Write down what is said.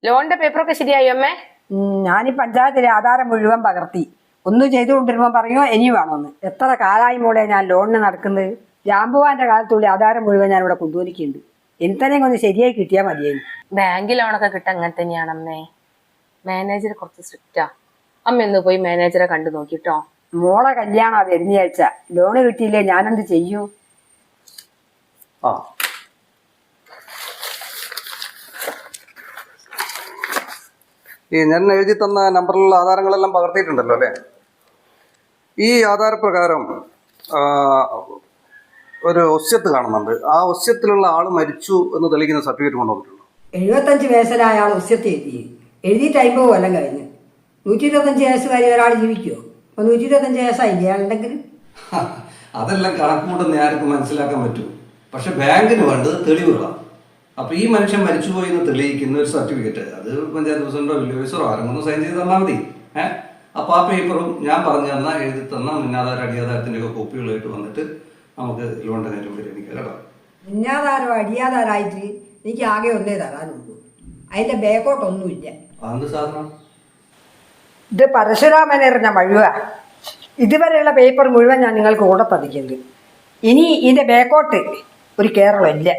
ലോണിന്റെ പേപ്പറൊക്കെ ശരിയായോ അമ്മേ? ഞാൻ ഈ പഞ്ചായത്തിലെ ആധാരം മുഴുവൻ പകർത്തി. ഒന്നും ചെയ്തുകൊണ്ടിരുമ്പോൾ പറയോ ഇനി വേണമെന്ന്. എത്ര കാലായി മോളെ ഞാൻ ലോണിന് നടക്കുന്നത്. ജാമ്പുവാന്റെ കാലത്തുള്ള ആധാരം മുഴുവൻ ഞാൻ ഇവിടെ കൊണ്ടുവന്നിക്കുന്നുണ്ട്. എന്തിനെങ്കിലും ഒന്ന് ശരിയായി കിട്ടിയാൽ മതിയായിരുന്നു. ബാങ്ക് ലോണൊക്കെ കിട്ടാൻ അങ്ങനെ തന്നെയാണ് അമ്മേ. മാനേജർ കുറച്ച് സ്ട്രിക്റ്റാ. അമ്മ ഒന്ന് പോയി മാനേജറെ കണ്ടു നോക്കിട്ടോ. മോളെ കല്യാണം വരുന്നയാഴ്ച. ലോണ് കിട്ടിയില്ലേ ഞാനെന്ത് ചെയ്യൂ? ഞാൻ എഴുതി തന്ന നമ്പറിലുള്ള ആധാരങ്ങളെല്ലാം പകർത്തിയിട്ടുണ്ടല്ലോ അല്ലേ? ഈ ആധാരപ്രകാരം ഒരു ഒസ്യത്ത് കാണുന്നുണ്ട്. ആ ഒസ്യത്തിലുള്ള ആൾ മരിച്ചു എന്ന് തെളിയിക്കുന്ന സർട്ടിഫിക്കറ്റ് കൊണ്ടുവന്നിട്ടുണ്ട്. 75 വയസ്സിലായ ആൾ ഒസ്യത്ത് എഴുതിയിട്ട് 50 കൊല്ലം കഴിഞ്ഞ്. 125 വയസ്സുകാരി ഒരാൾ ജീവിക്കുമോ? അപ്പൊ 125 വയസ്സായില്ലേ ആളുണ്ടെങ്കിൽ? അതെല്ലാം കണക്കൂട്ടെന്ന് ആർക്കും മനസ്സിലാക്കാൻ പറ്റും. പക്ഷെ ബാങ്കിന് വേണ്ടത് തെളിവുകളാണ്. അപ്പൊ ഈ മനുഷ്യൻ മരിച്ചുപോയി എന്ന് തെളിയിക്കുന്ന ഒരു സർട്ടിഫിക്കറ്റ്, അത് പഞ്ചായത്ത് പ്രസിഡന്റോ വില്ലേജോ ആരെങ്കിലും സൈൻ ചെയ്ത് തന്നാൽ മതി. അപ്പൊ ആ പേപ്പറും ഞാൻ പറഞ്ഞു തന്ന എഴുതി തന്ന മുന്നാധാര അടിയാധാരത്തിന്റെ ഒക്കെ കോപ്പികളായിട്ട് വന്നിട്ട് നമുക്ക് ലോണിന്റെ കാര്യം പരിഗണിക്കാം കേട്ടോ. മുന്നാധാരോ അടിയാധാരായിട്ട് എനിക്ക് ആകെ ഒന്നേ തരാനുള്ളൂ. അതിന്റെ ബേക്കോട്ടൊന്നുമില്ല. അതെന്ത് സാധനം? ഇത് പരശുരാമൻ എറിഞ്ഞ മഴുവ. ഇതുവരെയുള്ള പേപ്പർ മുഴുവൻ ഞാൻ നിങ്ങൾക്ക് കൂടെ പതിക്കുന്നുണ്ട്. ഇനി ഇതിന്റെ ബേക്കോട്ട് ഒരു കേരളം ഇല്ല.